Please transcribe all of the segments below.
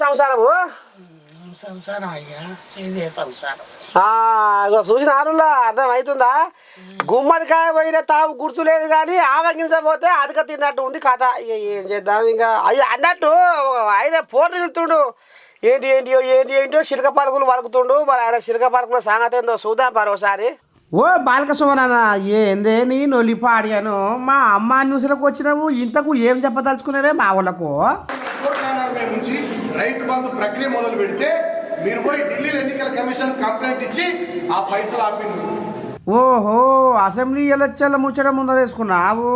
సంసారము సంసారం అయ్యా ఇదే సంసారం. చూసిన ఆరులా అర్థం అవుతుందా? గుమ్మడికాయ పోయిన తావు గుర్తులేదు కానీ ఆవగించబోతే అదిక తిన్నట్టు ఉంది కథ. ఏం చేద్దాం ఇంకా అయ్యి అన్నట్టు ఆయన ఫోన్ వెళ్తుండు. ఏంటో చిలక పలుకులు వలుకుతుండు. మరి ఆయన చిలక పలుకుల సంగతి ఏందో చూద్దాం మరోసారి. ఓ బాలక సుమనన్న, ఏందే నీ నొలిప అడిగాను. మా అమ్మ న్యూస్లకు వచ్చినావు, ఇంతకు ఏం చెప్పదలుచుకున్నావే మా వాళ్ళకు? రైతు బంధు ప్రక్రియ మొదలు పెడితే మీరు పోయి ఢిల్లీ ఎన్నికల కమిషన్ కంప్లైంట్ ఇచ్చి ఆ పైసలు ఆపింది. ఓహో, అసెంబ్లీ ఎలక్షన్ల ముచ్చట ముందర వేసుకున్నావు.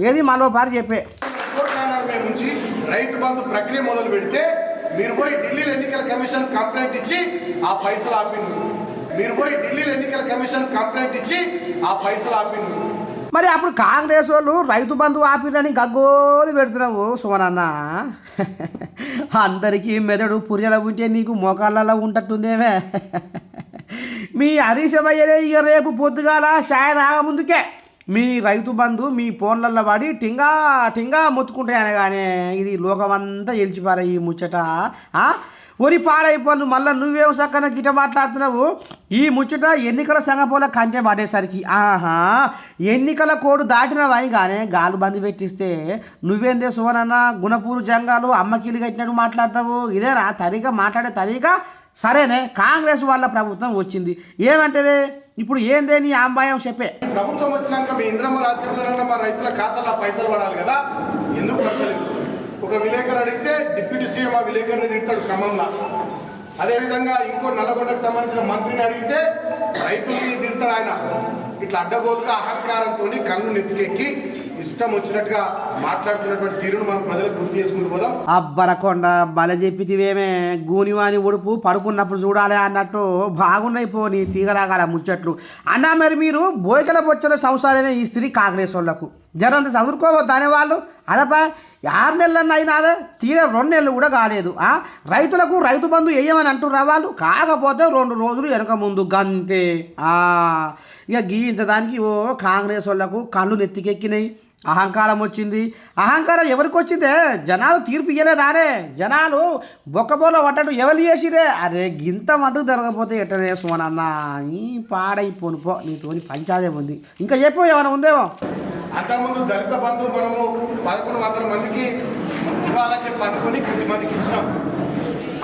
ఏది మరో పారి చెప్పే. నుంచి రైతు బంధు ప్రక్రియ మొదలు పెడితే మీరు పోయి ఢిల్లీ ఎన్నికల కమిషన్ కంప్లైంట్ ఇచ్చి ఆ పైసలు ఆపింది. మీరు పోయి ఢిల్లీ ఎన్నికల కమిషన్ కంప్లైంట్ ఇచ్చి ఆ పైసలు ఆపింది. మరి అప్పుడు కాంగ్రెస్ వాళ్ళు రైతు బంధు ఆపిరని గగ్గోలు పెడుతున్నావు సుమనన్న. అందరికీ మెదడు పుర్రెల ఉంటే నీకు మోకాళ్ళలో ఉంటట్టుందేమే. మీ హరీశమయ్యనే ఇక రేపు పొద్దుగాల షాయ ముందుకే మీ రైతు బంధు మీ ఫోన్లలో పడి టింగా మొత్తుకుంటాయని. కానీ ఇది లోకమంతా గెలిచిపారా ఈ ముచ్చట. ఒరి పాడైపోను మళ్ళీ నువ్వేం సక్కన గిట మాట్లాడుతున్నావు. ఈ ముచ్చట ఎన్నికల సంగపోల కంచె పడేసరికి ఎన్నికల కోడ్ దాటినవని కానీ గాలు బంద్ పెట్టిస్తే నువ్వేందే సువనన్న గుణపూరు జంగాలు అమ్మకిలు కట్టినట్టు మాట్లాడతావు. ఇదేనా తరిగా మాట్లాడే తరిగా? సరేనే, కాంగ్రెస్ వాళ్ళ ప్రభుత్వం వచ్చింది ఏమంటే ఇప్పుడు ఏందే నీ ఆంబాయం చెప్పే. ప్రభుత్వం వచ్చినాక మీ ఇంద్రమ్మ రాజ్యంలో మా రైతుల ఖాతాలో పైసలు పడాలి కదా, ఎందుకు పడతలేదు? ఒక విలేకరు అడిగితే డిప్యూటీ సీఎం ఆ విలేకరుని తిడతాడు ఖమ్మంలో. అదేవిధంగా ఇంకో నల్లగొండకు సంబంధించిన మంత్రిని అడిగితే రైతుల్ని తిడతాడు ఆయన. ఇట్లా అడ్డగోలుగా అహంకారంతో కళ్ళు నెత్తికెక్కి ఇష్టం వచ్చినట్టుగా మాట్లాడుతున్నటువంటి తీరును మనం ప్రజలకు గుర్తు చేసుకుంటూ పోదాం. అబ్బరకొండ బల చెప్పితివేమే, గూనివాని ఉడుపు పడుకున్నప్పుడు చూడాలి అన్నట్టు బాగున్నాయి పోనీ తీగరాగాల ముచ్చట్లు అన్నా. మరి మీరు బోయకల బొచ్చల సంసారమే ఈ స్త్రీ కాంగ్రెస్ వాళ్ళకు జరంత చదువుకోవద్దానే వాళ్ళు. అదపా 6 నెలలన్నా అయినాదే, తీరే 2 నెలలు కూడా కాలేదు. రైతులకు రైతు బంధు వేయమని అంటుర్రా వాళ్ళు. కాకపోతే 2 రోజులు వెనక ముందు గంతే. ఇక ఇంత దానికి కాంగ్రెస్ వాళ్ళకు కళ్ళు నెత్తికెక్కినాయి, అహంకారం వచ్చింది. అహంకారం ఎవరికి వచ్చిందే? జనాలు తీర్పు ఇయ్యలేదానే? జనాలు బొక్కబోర్లో పట్టడం ఎవరు చేసిరే? అరే గింత మటుకు జరగకపోతే ఎట్టనే సుమనన్న ఈ పాడైపోను పో, నీతోని పంచాదే ఉంది. ఇంకా చెప్పు ఏమైనా ఉందేమో. అంతకుముందు దళిత బంధువు మనము 1100 మందికి ఇవ్వాలని చెప్పి అనుకుని కొద్దిమందికి ఇచ్చినాం.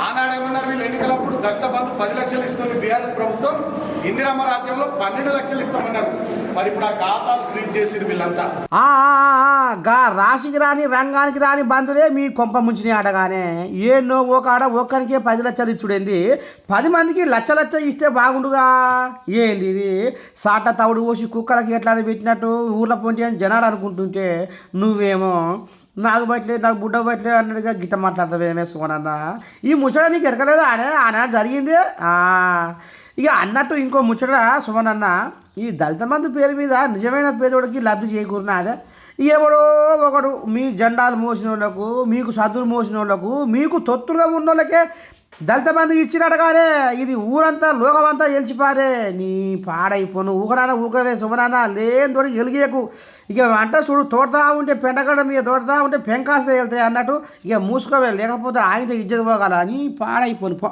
ఆనాడేమన్నారు వీళ్ళు ఎన్నికలప్పుడు దళిత బంధు 10 లక్షలు ఇస్తుంది బీఆర్ఎస్ ప్రభుత్వం, ఇందిరమ్మ రాజ్యంలో 12 లక్షలు ఇస్తామన్నారు. మరి ఇప్పుడు ఆ ఖాతాలు ఫ్రీజ్ చేసి వీళ్ళంతా రాశికి రాని రంగానికి రాని బంధులే మీ కొంప ముంచిని ఆటగానే. ఏనో ఒక ఆడ ఒక్కరికే 10 లక్షలు ఇచ్చుడేంది, 10 మందికి లచ్చ ఇస్తే బాగుండుగా. ఏంది ఇది సాట తవుడు పోసి కుక్కలకి ఎట్లా పెట్టినట్టు ఊర్లో పొంటి అని జనాలు అనుకుంటుంటే నువ్వేమో నాకు బయటలేదు నాకు బుడ్డ బయటలేదు అన్నట్టుగా గిట్ట మాట్లాడతావేమే సుమనన్న. ఈ ముచ్చట నీకు ఎరకలేదా ఆనా జరిగింది. ఇక అన్నట్టు ఇంకో ముచ్చట సుమనన్న, ఈ దళిత బంధు పేరు మీద నిజమైన పేదోడికి లబ్ధి చేకూరినాదే. ఎవడో ఒకడు మీ జెండాలు మోసిన వాళ్ళకు, మీకు సద్దులు మోసిన వాళ్ళకు, మీకు తొత్తులుగా ఉన్న వాళ్ళకే దళిత బంధు ఇచ్చినట్టుగానే ఇది ఊరంతా లోకమంతా గెలిచిపారే. నీ పాడైపోను ఊకవే సుమనన్న, లేని తోటి గెలిగేకు. ఇక అంట చూడు తోడతా ఉంటే పెంటగడ మీద తోడతా ఉంటే పెంకాస్తే వెళ్తాయి అన్నట్టు ఇక మూసుకోవే, లేకపోతే ఆయనతో ఇజ్జత పోగల. నీ పాడైపోను పో.